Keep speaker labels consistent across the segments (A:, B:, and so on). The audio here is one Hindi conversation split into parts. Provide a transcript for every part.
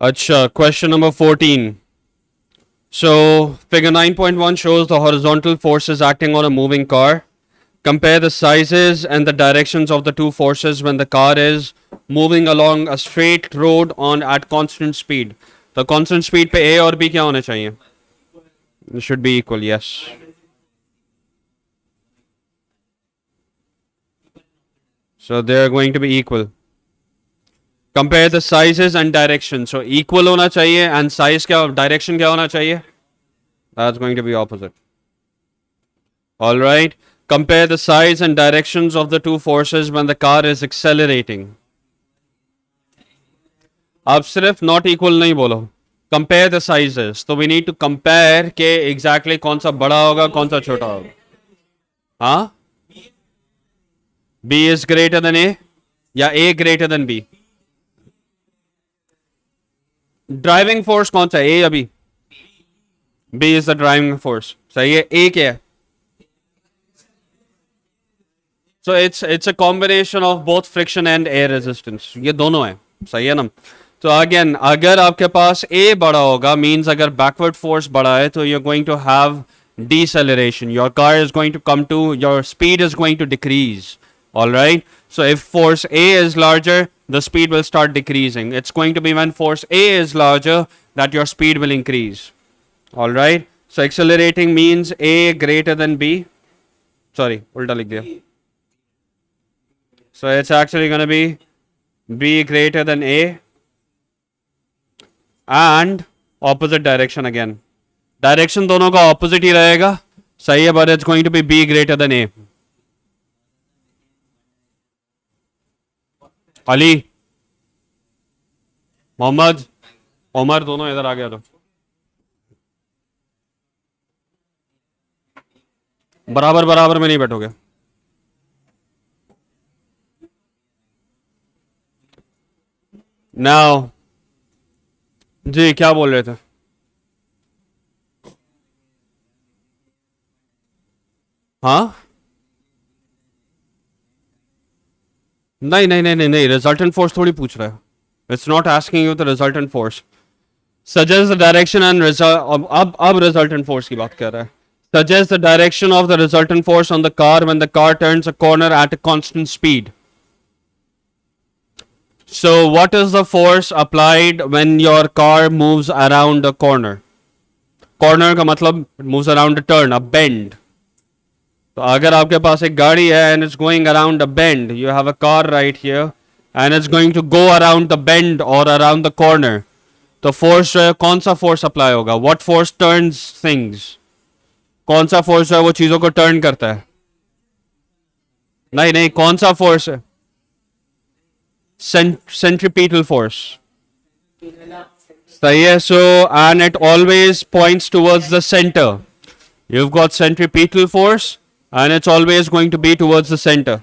A: Acha, question number 14. So, figure 9.1 shows the horizontal forces acting on a moving car. Compare the sizes and the directions of the two forces when the car is moving along a straight road on at constant speed. The constant speed पे A और B क्या होने चाहिए? It should be equal, yes. So they are going to be equal. Compare the sizes and direction. So equal होना चाहिए and size क्या direction क्या होना चाहिए? That's going to be opposite. All right. Compare the size and directions of the two forces when the car is accelerating. आप सिर्फ not equal नहीं बोलो. Compare the sizes. So we need to compare के exactly कौन सा बड़ा होगा कौन सा छोटा होगा. हाँ? B is greater than A या A greater than B? Driving force कौन सा है ए या B? B is the driving force. सही है. ए क्या है? So it's a combination of both friction and air resistance. ये दोनों है. सही है ना. तो अगेन अगर आपके पास ए बड़ा होगा मींस अगर बैकवर्ड फोर्स बड़ा है तो you are going to have deceleration. Your car is going to come to, your speed is going to decrease. All right. So if force A is larger, the speed will start decreasing. It's going to be when force A is larger that your speed will increase. All right. So accelerating means A greater than B. Sorry, ulta likh diya. So it's actually going to be B greater than A and opposite direction again. Direction दोनों का opposite ही रहेगा. सही है, but it's going to be B greater than A. Ali, Mohammad, Umar दोनों इधर आ गया. तो बराबर बराबर में नहीं बैठोगे. नाउ जी क्या बोल रहे थे? हाँ नहीं नहीं नहीं नहीं नहीं रिजल्टेंट फोर्स थोड़ी पूछ रहा है. It's not asking you the resultant force. Suggest the direction and अब रिजल्टेंट फोर्स की बात कर रहा है. Suggest the direction of the resultant force on the car when the car turns a corner at a constant speed. So what is the force applied when your car moves around a corner? Corner का मतलब moves around a turn, a bend. तो अगर आपके पास एक गाड़ी है and it's going around a bend, you have a car right here and it's going to go around the bend or around the corner. तो force कौन सा force apply होगा? What force turns things? कौन सा फोर्स है वो चीजों को टर्न करता है? नहीं नहीं कौन सा फोर्स है? Centripetal force. सही है. So and it always points towards the centre. you've got centripetal force and it's always going to be towards the center.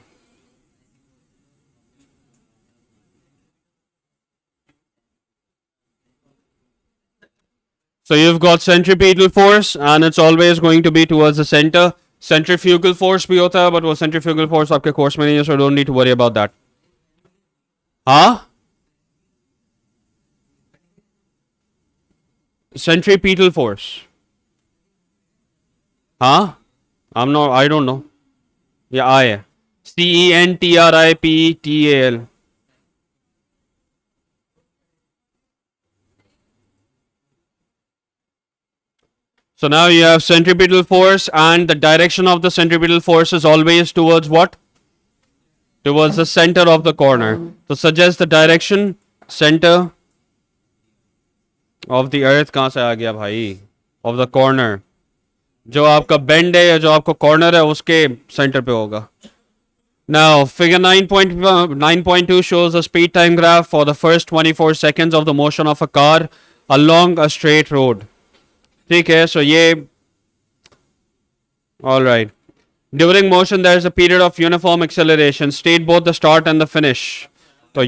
A: So you've got centripetal force and it's always going to be towards the center. Centrifugal force भी होता है but वो centrifugal force आपके कोर्स में नहीं है, so don't need to worry about that. हाँ? Centripetal force. हाँ? I don't know. Yeah, I है. CENTRIPETAL. So now you have centripetal force and the direction of the centripetal force is always towards what? Towards the center of the corner. So suggest the direction, center of the earth. कहाँ से आ गया भाई? Of the corner. जो आपका bend है या जो आपका corner है उसके center पे होगा. Now figure 9.2 shows a speed time graph for the first 24 seconds of the motion of a car along a straight road. ठीक है. सो ये all right. During motion there is a period of uniform acceleration. State both the start and the finish. तो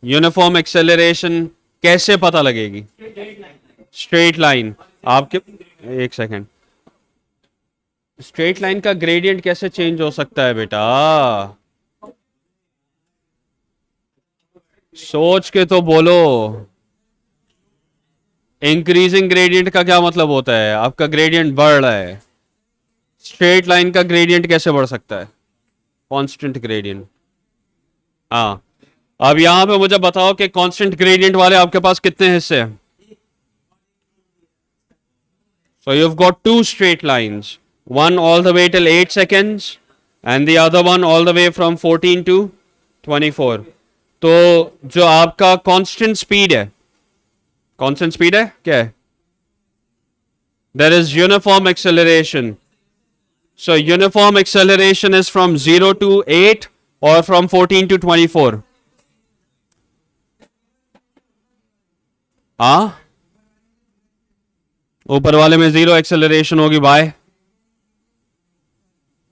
A: uniform acceleration कैसे पता लगेगी? Straight line. आपके एक सेकेंड. स्ट्रेट लाइन का ग्रेडियंट कैसे चेंज हो सकता है बेटा? सोच के तो बोलो। इंक्रीजिंग ग्रेडियंट का क्या मतलब होता है? आपका ग्रेडियंट बढ़ रहा है। स्ट्रेट लाइन का ग्रेडियंट कैसे बढ़ सकता है? Constant gradient. हाँ, अब यहां पे मुझे बताओ कि कांस्टेंट ग्रेडियंट वाले आपके पास कितने हिस्से हैं? So you've got two straight lines, one all the way till 8 seconds and the other one all the way from 14 to 24. तो जो आपका कांस्टेंट स्पीड है, कांस्टेंट स्पीड है क्या है? There is uniform acceleration. So uniform acceleration is from 0 to 8 or from 14 to 24. हाँ, ऊपर वाले में जीरो एक्सेलरेशन होगी बाय,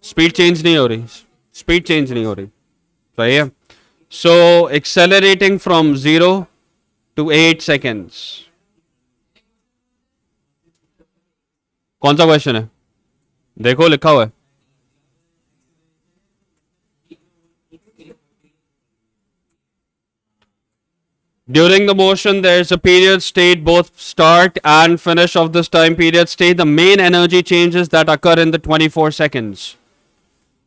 A: स्पीड चेंज नहीं हो रही, स्पीड चेंज नहीं हो रही, सही है। सो एक्सेलरेटिंग फ्रॉम 0 to 8 seconds। कौन सा क्वेश्चन है? देखो लिखा हुआ है। During the motion, there is a period state, both start and finish of this time period state. The main energy changes that occur in the 24 seconds.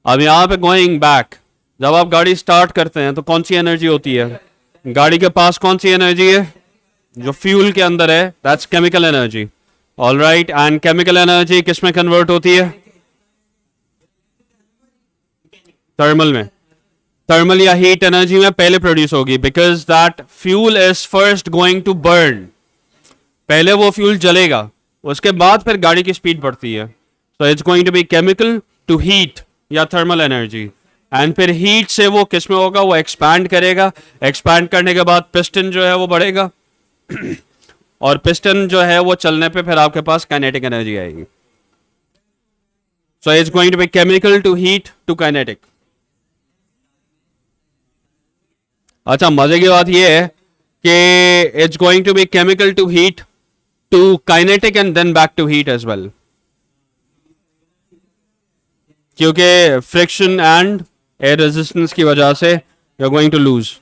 A: अब यहाँ पे going back, जब आप गाड़ी स्टार्ट करते हैं तो कौन सी एनर्जी होती है? गाड़ी के पास कौन सी एनर्जी है? जो फ्यूल के अंदर है, that's chemical energy. All right, and chemical energy किस में कन्वर्ट होती है? थर्मल में। थर्मल या हीट एनर्जी में पहले प्रोड्यूस होगी, because that fuel is first going to burn. पहले वो फ्यूल जलेगा, उसके बाद फिर गाड़ी की स्पीड बढ़ती है। So it's going to be chemical to heat या थर्मल एनर्जी, एंड फिर हीट से वो किस में होगा? वो एक्सपैंड करेगा। एक्सपैंड करने के बाद पिस्टन जो है वो बढ़ेगा और पिस्टन जो है वो चलने पे फिर आपके पास काइनेटिक एनर्जी आएगी। So it's going to be chemical to heat to kinetic. अच्छा, मजे की बात यह है कि it's going to be chemical to heat to kinetic and then back to heat as well, क्योंकि फ्रिक्शन एंड एयर रेजिस्टेंस की वजह से you are going to lose.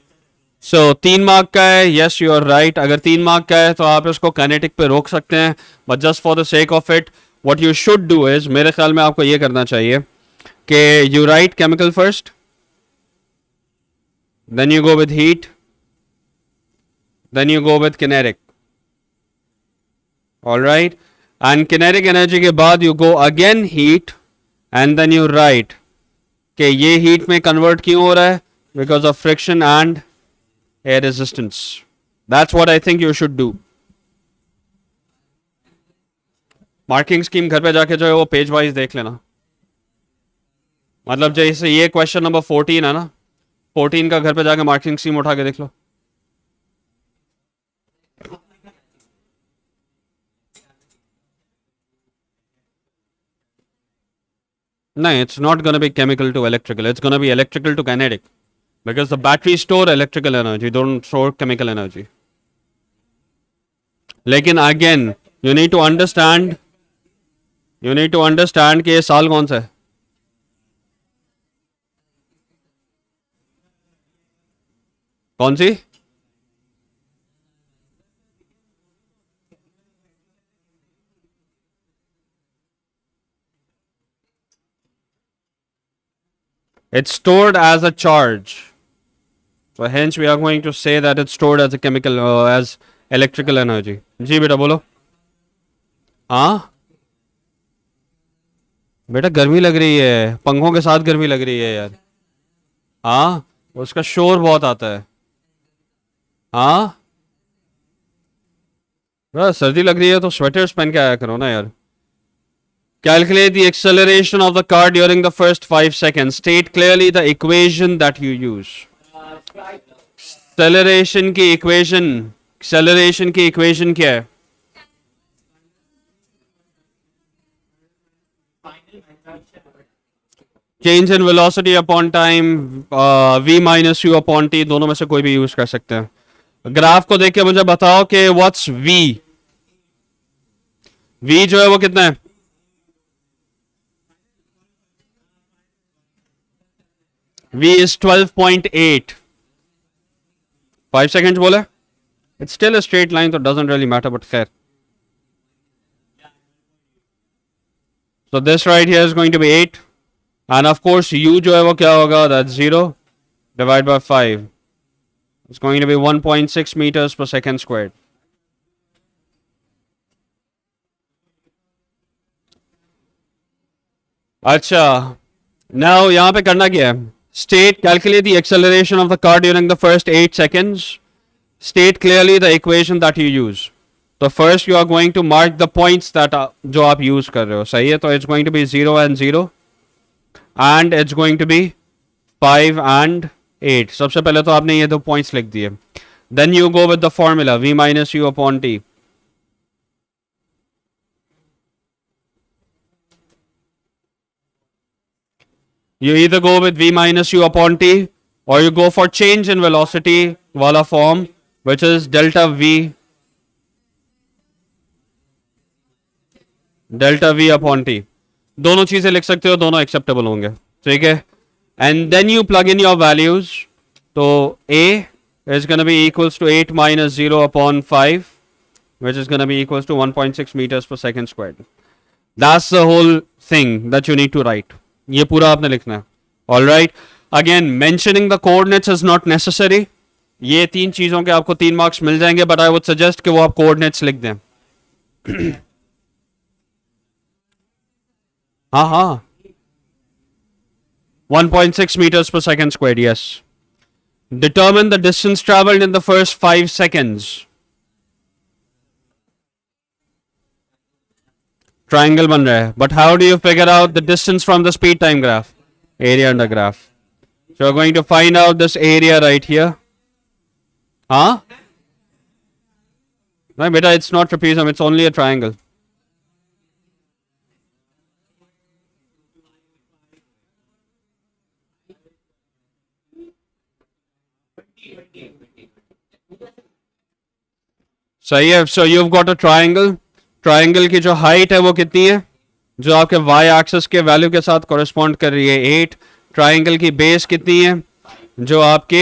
A: So 3 mark का है, यस यू आर राइट। अगर 3 मार्क का है तो आप इसको काइनेटिक पे रोक सकते हैं, but just for the sake of it what you should do is, मेरे ख्याल में आपको ये करना चाहिए कि you right chemical first, then you go with heat, then you go with kinetic. All right, and kinetic energy के बाद you go again heat and then you write कि ये heat में convert क्यों हो रहा है? Because of friction and air resistance. That's what I think you should do. Marking scheme घर पे जाके जो है वो पेज वाइज देख लेना। मतलब जैसे ये क्वेश्चन नंबर 14 है ना, 14 का घर पे जाके मार्किंग स्कीम उठा के देख लो। नहीं, it's not going to be chemical to electrical. It's going to be electrical to kinetic. Because the batteries store electrical energy, don't store chemical energy. लेकिन again, you need to understand कि ये साल कौन सा है? कौन सी? It's stored as a charge. So hence we are going to say that it's stored as a chemical, as electrical energy. जी बेटा बोलो। हाँ बेटा, गर्मी लग रही है, पंखों के साथ गर्मी लग रही है यार। हाँ, उसका शोर बहुत आता है। हाँ बस, सर्दी लग रही है तो स्वेटर्स पहन के आया करो ना यार। Calculate the acceleration of the car during the first 5 seconds. State clearly the equation that you use. Acceleration की equation क्या है? Change in velocity upon time, v minus u upon t, दोनों में से कोई भी यूज कर सकते हैं। ग्राफ को देख के मुझे बताओ कि व्हाट्स v। v जो है वो कितना है? v is 12.8। 5 seconds बोले. It's still a straight line, so it doesn't really matter, but khair. So this right here is going to be 8. And of course, u जो है वो क्या होगा? That's 0 divided by 5. It's going to be 1.6 meters per second squared. अच्छा, now यहाँ पे करना क्या है? State, calculate the acceleration of the car during the first 8 seconds. State clearly the equation that you use. So first you are going to mark the points that जो आप use कर रहे हो. सही है? तो it's going to be 0 and 0. And it's going to be 5 and 8. सबसे पहले तो आपने ये दो points लिख दिए. Then you go with the formula v minus u upon t. You either go with v minus u upon t or you go for change in velocity wala form, which is delta v upon t. दोनों चीजें लिख सकते हो, दोनों एक्सेप्टेबल होंगे. ठीक है. And then you plug in your values. तो a is going to be equals to 8 minus 0 upon 5, which is going to be equals to 1.6 meters per second squared. That's the whole thing that you need to write. ये पूरा आपने लिखना है. All right. Again, mentioning the coordinates is not necessary. ये तीन चीजों के आपको 3 मार्क्स मिल जाएंगे, but I would suggest कि वो आप coordinates लिख दें. हाँ 1.6 meters per second squared, yes. Determine the distance traveled in the first 5 seconds. Triangle बन रहा है. But how do you figure out the distance from the speed time graph? Area under graph. So we're going to find out this area right here. Huh? No, beta, it's not trapezium, it's only a triangle. सही है. So you've got a triangle. Triangle की जो हाइट है वो कितनी है? जो आपके वाई एक्सिस के वैल्यू के साथ कॉरेस्पॉन्ड कर रही है 8. ट्राइंगल की बेस कितनी है? जो आपके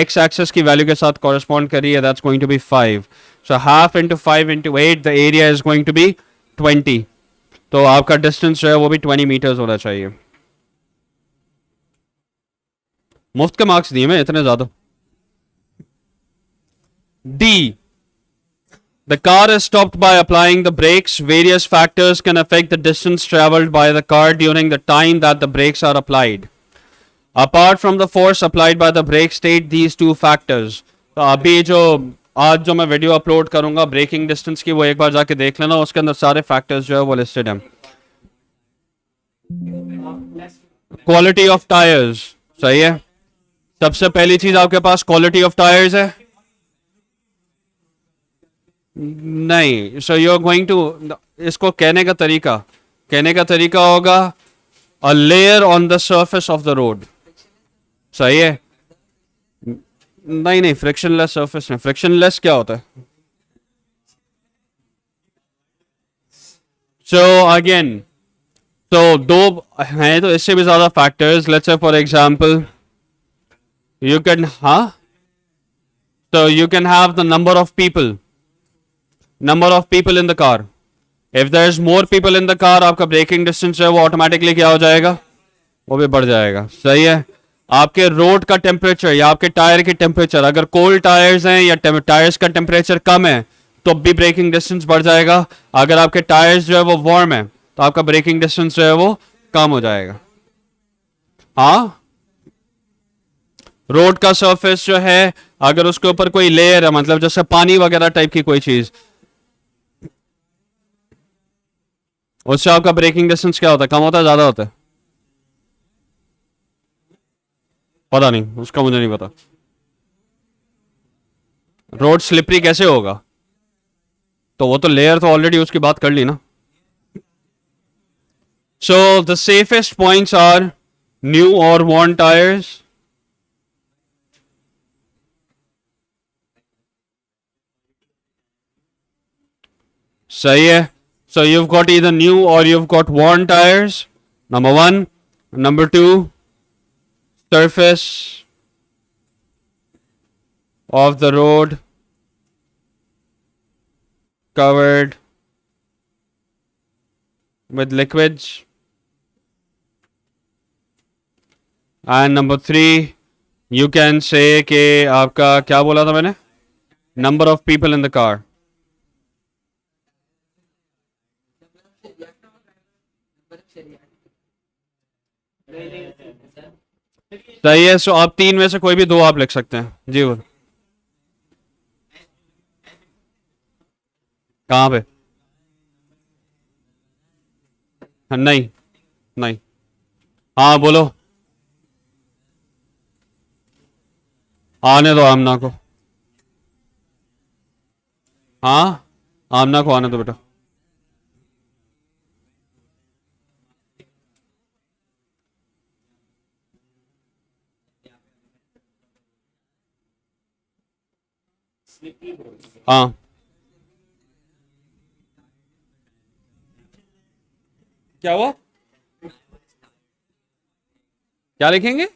A: एक्स एक्सिस की वैल्यू के साथ कॉरेस्पॉन्ड कर रही है, that's going to be 5. So half into 5 into 8, the area is going to be 20. तो आपका डिस्टेंस जो है वो भी 20 मीटर्स होना चाहिए. मुफ्त के मार्क्स दिए मैं इतने ज्यादा. D, the car is stopped by applying the brakes. Various factors can affect the distance traveled by the car during the time that the brakes are applied. Apart from the force applied by the brake, state these two factors. तो अभी जो आज जो मैं वीडियो अपलोड करूंगा ब्रेकिंग डिस्टेंस की, वो एक बार जाके देख लेना. उसके अंदर सारे फैक्टर्स जो है वो लिस्टेड हैं. Quality of tyres. सही है. सबसे पहली चीज आपके पास क्वालिटी ऑफ टायर्स है. नहीं. So you are going to, इसको कहने का तरीका होगा a layer on the surface of the road. सही है. नहीं फ्रिक्शनलेस सर्फेस में. फ्रिक्शनलेस क्या होता है? सो अगेन, तो दो हैं, तो इससे भी ज्यादा factors. Let's say for example you can you can have the number of people in the car. If there is more people in the car, आपका ब्रेकिंग डिस्टेंस है वो ऑटोमेटिकली क्या हो जाएगा? वो भी बढ़ जाएगा. सही है. आपके रोड का टेम्परेचर या आपके टायर की टेम्परेचर, अगर कोल्ड टायर्स हैं या टायर्स का टेम्परेचर कम है तो भी ब्रेकिंग डिस्टेंस बढ़ जाएगा. अगर आपके टायर्स जो है वो वार्म है तो आपका ब्रेकिंग डिस्टेंस जो है वो कम हो जाएगा. हाँ, रोड का सरफेस जो है अगर उसके ऊपर कोई लेयर है, मतलब जैसे पानी वगैरह टाइप की कोई चीज, उससे आपका ब्रेकिंग डिस्टेंस क्या होता है? कम होता है, ज्यादा होता है? पता नहीं, उसका मुझे नहीं पता. रोड स्लिपरी कैसे होगा? तो वो तो लेयर तो ऑलरेडी उसकी बात कर ली ना. So the safest points are new और worn टायर्स. सही है. So you've got either new or you've got worn tires. Number 1. Number 2, surface of the road covered with liquids. And number 3, you can say कि आपका क्या बोला था मैंने? Number of people in the car. सही है. सो आप 3 में से कोई भी 2 आप लिख सकते हैं. जी बोल. कहाँ पे? नहीं नहीं. हाँ बोलो. आने दो आमना को. हाँ आमना को आने दो बेटा. हाँ क्या हुआ? क्या लिखेंगे?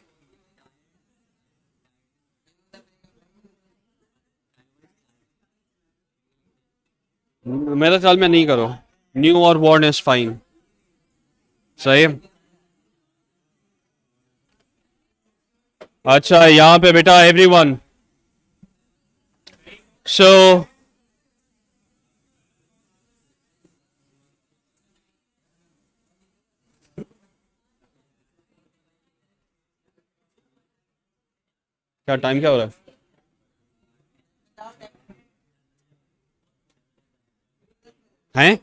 A: मेरे ख्याल में नहीं करो. न्यू और वॉर्न इज फाइन. सही है. अच्छा यहाँ पे बेटा एवरीवन. सो क्या टाइम क्या हो रहा है? हैं?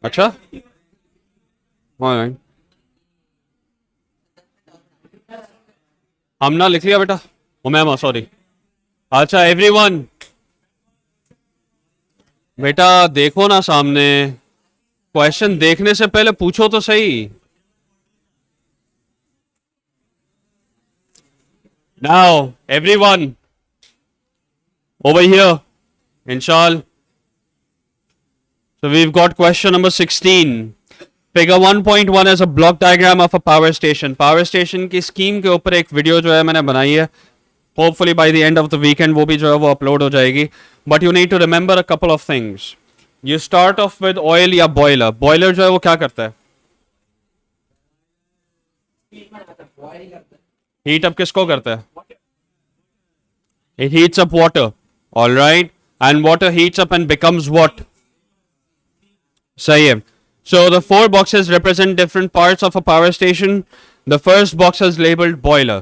A: अच्छा. ऑलराइट. हमना लिख लिया बेटा. ओ मैम सॉरी. अच्छा एवरीवन. बेटा देखो ना सामने. क्वेश्चन देखने से पहले पूछो तो सही. Now, everyone, over here, inshallah. So we've got question number 16. Figure 1.1 is a block diagram of a power station. Power station की स्कीम के ऊपर एक वीडियो जो है मैंने बनाई है. Hopefully by the end of the weekend वो भी जो है वो अपलोड हो जाएगी. But you need to remember a couple of things. You start off with oil या boiler. Boiler जो है वो क्या करता है? Heat up किसको करता है? It heats up water. Alright. And water heats up and becomes what? सही है. So the 4 boxes represent different parts of a power station. The first box is labeled boiler.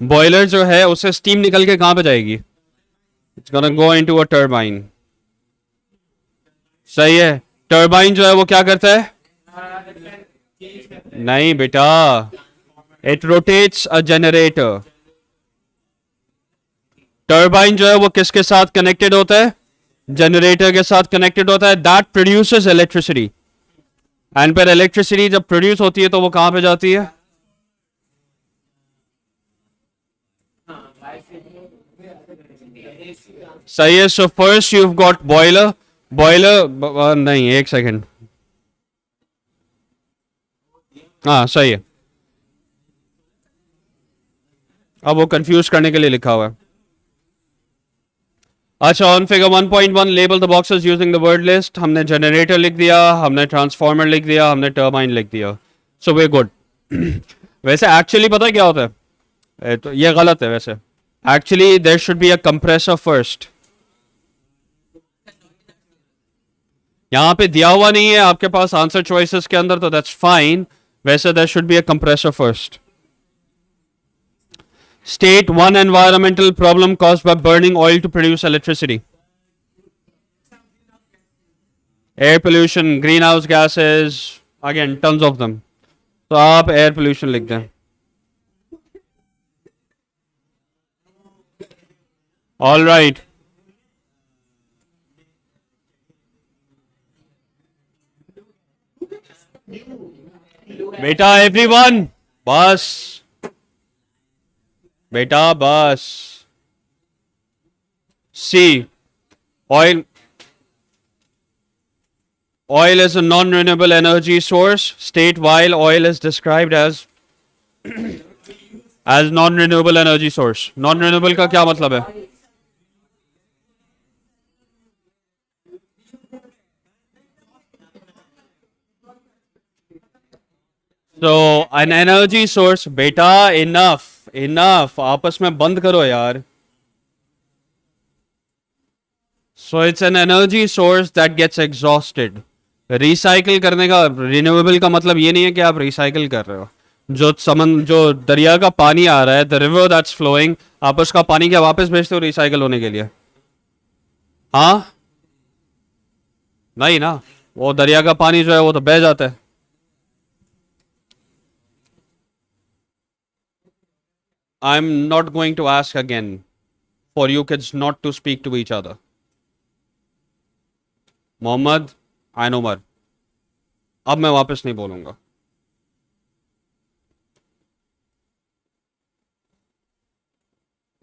A: Boiler जो है उससे steam निकल के कहाँ पे जाएगी? It's gonna go into a turbine. सही है. Turbine जो है वो क्या करता है? नहीं बेटा. It rotates a generator. Turbine जो है वो किसके साथ कनेक्टेड होता है? जनरेटर के साथ कनेक्टेड होता है. That produces electricity. एंड फिर इलेक्ट्रिसिटी जब प्रोड्यूस होती है तो वो कहां पे जाती है? सही है. So first you have got boiler. Boiler नहीं, एक सेकेंड. हाँ सही है. अब वो कंफ्यूज करने के लिए लिखा हुआ है. अच्छा on figure 1.1 label the boxes using the word list. हमने जनरेटर लिख दिया, हमने ट्रांसफार्मर लिख दिया, हमने टर्बाइन लिख दिया. सो वे गुड. वैसे एक्चुअली पता है क्या होता है? तो ये गलत है वैसे. Actually there should be a compressor first. यहां पे दिया हुआ नहीं है आपके पास आंसर चॉइसेस के अंदर, तो दैट्स फाइन. वैसे there should be a compressor first. State one environmental problem caused by burning oil to produce electricity. Air pollution, greenhouse gases, again tons of them. तो आप air pollution लिख दें. All right. बेटा everyone, बस बेटा बस. C. Oil is a non-renewable energy source. State while oil is described as as non renewable energy source. Non renewable का क्या मतलब है? So an energy source, बेटा enough आपस में बंद करो यार. So it's an energy source that gets exhausted. Recycle करने का, रिन्यूएबल का मतलब ये नहीं है कि आप रिसाइकिल कर रहे हो. जो दरिया का पानी आ रहा है, द रिवर दैट्स फ्लोइंग, आप उसका पानी क्या वापस भेजते हो रिसाइकिल होने के लिए? हाँ, नहीं ना. वो दरिया का पानी जो है वो तो बह जाता है. I am not going to ask again for you kids not to speak to each other. Mohammed, I know मर, अब मैं वापस नहीं बोलूंगा.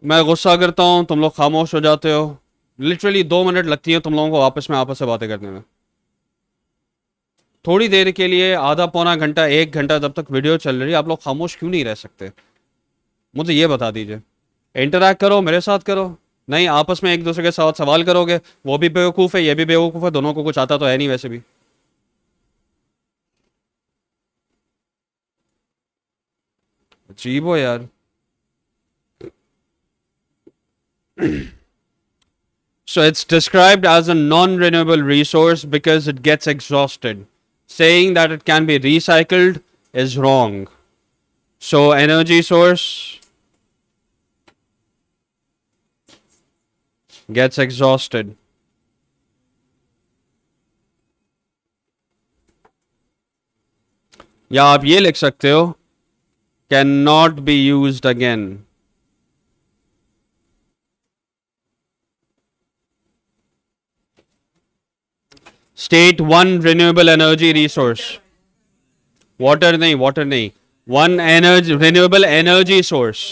A: मैं गुस्सा करता हूं, तुम लोग खामोश हो जाते हो. लिटरली 2 मिनट लगती है तुम लोगों को आपस से बातें करने में. थोड़ी देर के लिए, आधा पौना घंटा, 1 घंटा, जब तक वीडियो चल रही है, आप लोग खामोश क्यों नहीं रह सकते? मुझे ये बता दीजिए. इंटरैक्ट करो, मेरे साथ करो. नहीं, आपस में एक दूसरे के साथ सवाल करोगे. वो भी बेवकूफ़ है, ये भी बेवकूफ़ है, दोनों को कुछ आता तो है नहीं वैसे भी. अजीब हो यार. So it's described as a non-renewable resource because it gets exhausted. Saying that it can be recycled is wrong. So energy source gets exhausted. या आप ये लिख सकते हो, cannot be used again. State one renewable energy resource. Water नहीं. One energy renewable energy source.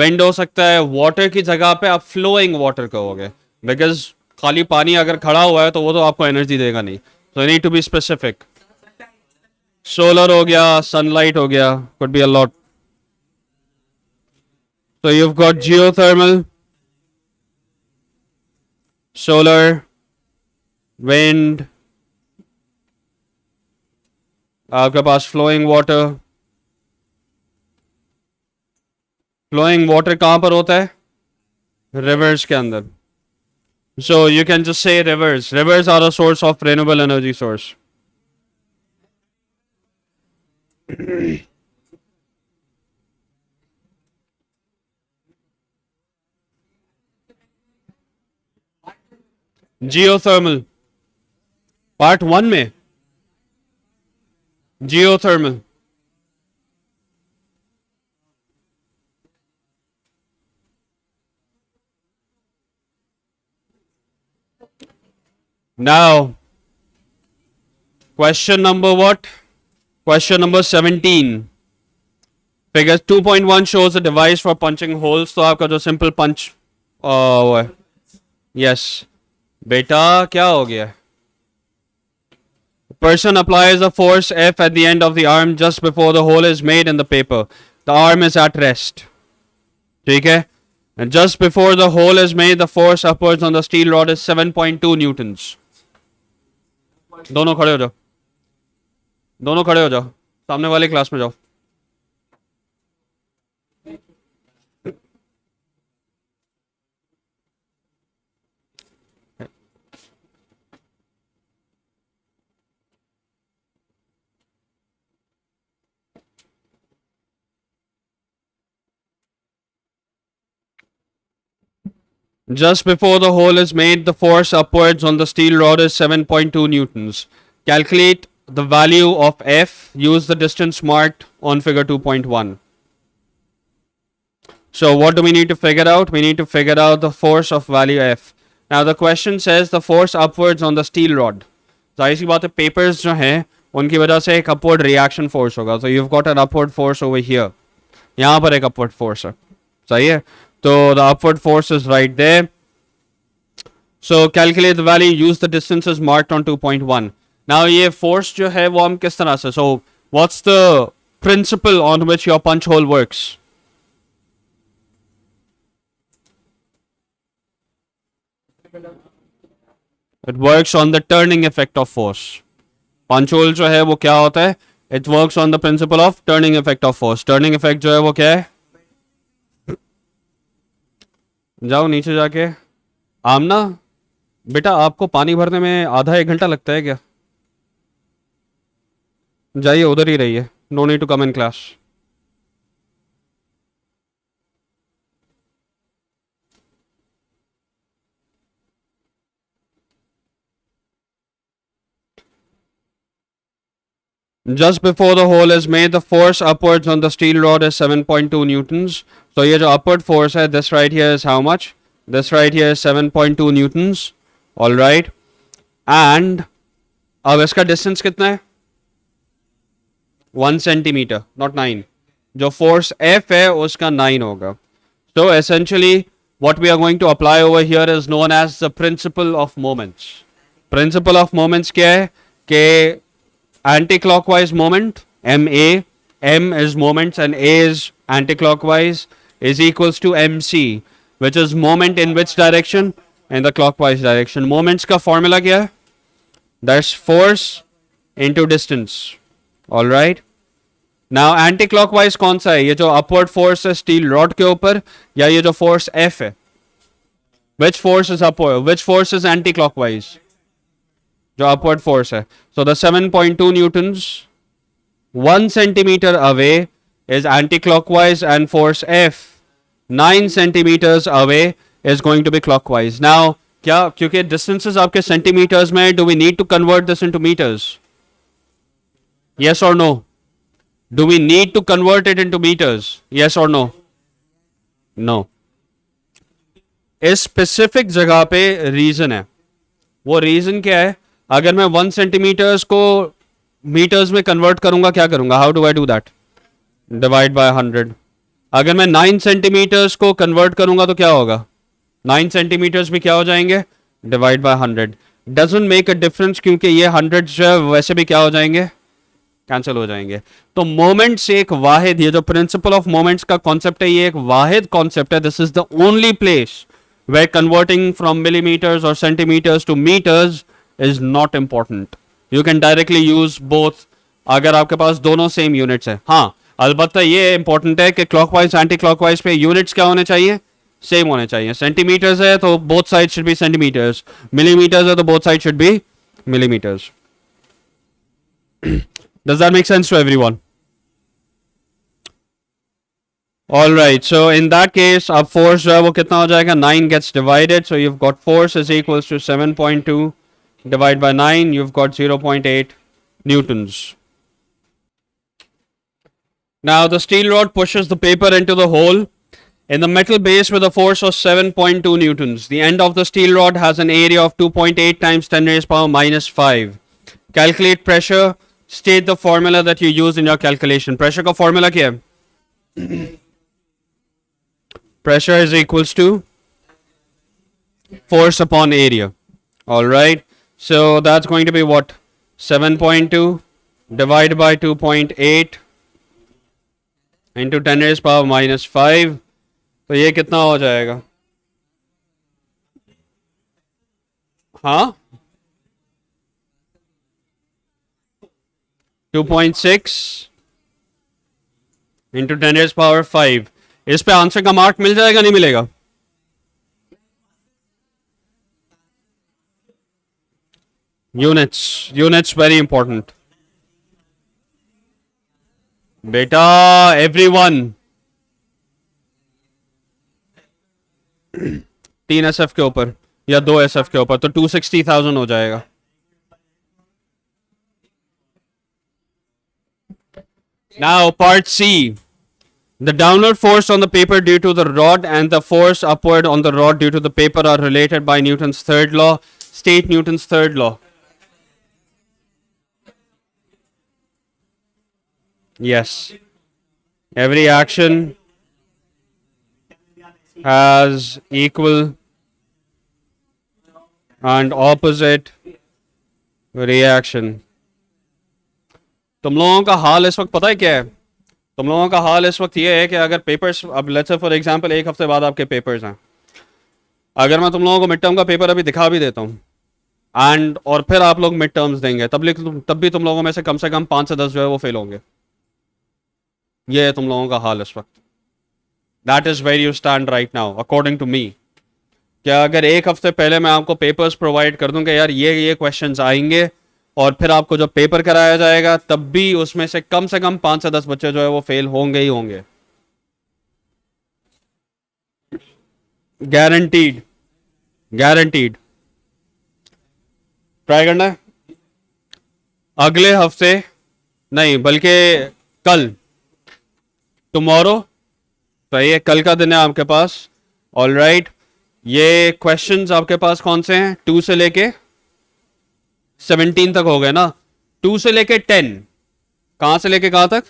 A: Wind हो सकता है. वाटर की जगह पे आप फ्लोइंग वाटर कहोगे, बिकॉज खाली पानी अगर खड़ा हुआ है तो वो तो आपको एनर्जी देगा नहीं. So need to be specific. Solar हो गया, सनलाइट हो गया, could be a lot. So you've got geothermal, solar, wind, आपके पास फ्लोइंग वाटर. फ्लोइंग वाटर कहां पर होता है? रिवर्स के अंदर. So you can just say rivers. Rivers are a source of renewable energy source. Geothermal part 1 में. Geothermal now question number what? Question number 17. Figure 2.1 shows a device for punching holes. तो आपका जो simple punch वो है. Yes. बेटा क्या हो गया? Person applies a force F at the end of the arm just before the hole is made in the paper. The arm is at rest. ठीक है? And just before the hole is made, the force upwards on the steel rod is 7.2 newtons. दोनों खड़े हो जाओ. दोनों खड़े हो जाओ. सामने वाले क्लास में जाओ. Just before the hole is made, the force upwards on the steel rod is 7.2 newtons. Calculate the value of F. Use the distance marked on figure 2.1. So what do we need to figure out? We need to figure out the force of value F. Now the question says the force upwards on the steel rod. जाहिर सी बात है, papers जो हैं उनकी वजह से एक upward reaction force होगा. So you've got an upward force over here. यहाँ पर एक upward force है. सही है? So the upward force is right there. So calculate the value. Use the distances marked on 2.1. Now ये force जो है वो हम किस तरह से, so What's the principle on which your punch hole works? It works on the turning effect of force. Punch hole जो है वो क्या होता है? It works on the principle of turning effect of force. Turning effect जो है वो क्या है? जाओ नीचे जाके. आमना, बेटा आपको पानी भरने में आधा एक घंटा लगता है क्या? जाइए उधर ही रहिए. No need to come in class. Just before the hole is made, the force upwards on the steel rod is 7.2 newtons. So ये जो upward force है, this right here is how much? This right here is 7.2 newtons. All right. And अब इसका distance कितना है? 1 centimeter, not 9. जो force F है उसका 9 होगा. So essentially what we are going to apply over here is known as the principle of moments. Principle of moments क्या है? कि anti-clockwise moment, MA, M is moments and A is anti-clockwise, is equals to MC, which is moment in which direction? In the clockwise direction. Moments का formula क्या है? That's force into distance. Alright. Now anti-clockwise कौन सा है? ये जो upward force है steel rod के ऊपर या ये जो force F है? Which force is upward? Which force is anti-clockwise? जो upward force है. So the 7.2 newtons 1 centimeter away is anti-clockwise and force F 9 centimeters away is going to be clockwise. Now क्या क्योंकि distances आपके centimeters में, do we need to convert this into meters? Yes or no? Do we need to convert it into meters? Yes or no? No. इस specific जगह पे reason है. वो reason क्या है? अगर मैं 1 सेंटीमीटर्स को मीटर्स में कन्वर्ट करूंगा क्या करूंगा? How do I do that? Divide by 100. अगर मैं 9 सेंटीमीटर्स को कन्वर्ट करूंगा तो क्या होगा? 9 सेंटीमीटर्स भी क्या हो जाएंगे? Divide by 100. Doesn't make a difference क्योंकि ये 100 जो वैसे भी क्या हो जाएंगे? कैंसिल हो जाएंगे. तो मोमेंट्स एक वाहिद, ये जो प्रिंसिपल ऑफ मोमेंट्स का कॉन्सेप्ट है ये एक वाहिद कॉन्सेप्ट है. This is the only place where converting from millimetres और centimetres to metres is not important. You can directly use both अगर आपके पास दोनों सेम यूनिट्स है. हाँ अलबत्ता ये इंपॉर्टेंट है कि क्लॉकवाइज एंटी क्लॉकवाइज पे यूनिट्स क्या होने चाहिए? सेम होने चाहिए. सेंटीमीटर्स है तो both side should be centimetres. Millimetres है तो both side should be millimetres. Does that make sense to everyone? All right. So in that case, अब force जो है वो कितना हो जाएगा? 9 gets divided. So you've got force is equals to 7.2 divided by 9. You've got 0.8 newtons. Now the steel rod pushes the paper into the hole in the metal base with a force of 7.2 newtons. The end of the steel rod has an area of 2.8 times 10 raised power minus 5. Calculate pressure. State the formula that you use in your calculation. Pressure का formula क्या है? Pressure is equals to force upon area. All right. So that's going to be what? 7.2 divided by 2.8 into 10 raised power minus 5. तो ये कितना हो जाएगा? हाँ 2.6 into 10 raised power 5. इस पे आंसर का मार्क मिल जाएगा नहीं मिलेगा? Units very important. बेटा everyone 3 SF के ऊपर या 2 SF के ऊपर तो 260,000 हो जाएगा. Now part C. The downward force on the paper due to the rod and the force upward on the rod due to the paper are related by Newton's third law. State Newton's third law. Yes. Every action has equal and opposite reaction. तुम लोगों का हाल इस वक्त पता है क्या है? तुम लोगों का हाल इस वक्त ये है कि अगर पेपर्स, अब लेट्स से फॉर एग्जांपल एक हफ्ते बाद आपके पेपर्स हैं, अगर मैं तुम लोगों को मिड टर्म का पेपर अभी दिखा भी देता हूँ एंड और फिर आप लोग मिड टर्म्स देंगे, तब भी तुम लोगों में से कम 5 से 10 जो है वो फेल होंगे। ये है तुम लोगों का हाल इस वक्त। That is where you stand right now according to me. क्या अगर एक हफ्ते पहले मैं आपको पेपर्स प्रोवाइड कर दूं कि यार ये क्वेश्चंस आएंगे और फिर आपको जब पेपर कराया जाएगा तब भी उसमें से कम 5 से 10 बच्चे जो है वो फेल होंगे ही होंगे, गारंटीड, गारंटीड। ट्राई करना है अगले हफ्ते, नहीं बल्कि कल, टुमारो, तो ये कल का दिन है आपके पास। ऑल राइट, ये क्वेश्चंस आपके पास कौन से हैं? 2 से लेके 17 तक हो गए ना। 2 से लेके 10, कहां से लेके कहां तक?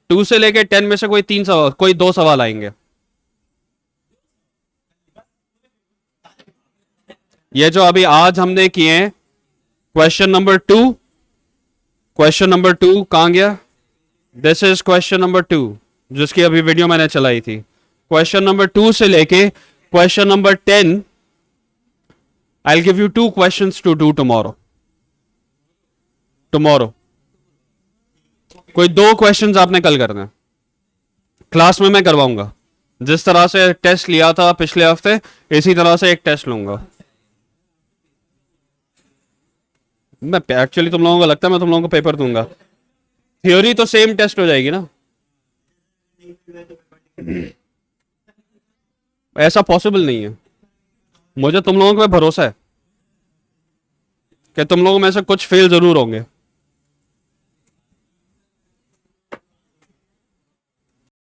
A: 2 से लेके 10 में से कोई 3 सवाल, कोई 2 सवाल आएंगे। ये जो अभी आज हमने किए हैं, क्वेश्चन नंबर 2, क्वेश्चन नंबर 2 कहां गया? दिस इज क्वेश्चन नंबर 2 जिसकी अभी वीडियो मैंने चलाई थी। क्वेश्चन नंबर 2 से लेके question number 10, I will give you 2 questions to do tomorrow. Tomorrow कोई 2 क्वेश्चंस आपने कल करना है, क्लास में मैं करवाऊंगा। जिस तरह से टेस्ट लिया था पिछले हफ्ते, इसी तरह से एक टेस्ट लूंगा मैं। एक्चुअली तुम लोगों को लगता है मैं तुम लोगों को पेपर दूंगा, थ्योरी तो सेम टेस्ट हो जाएगी ना। ऐसा पॉसिबल नहीं है। मुझे तुम लोगों पे भरोसा है कि तुम लोगों में से कुछ फेल जरूर होंगे।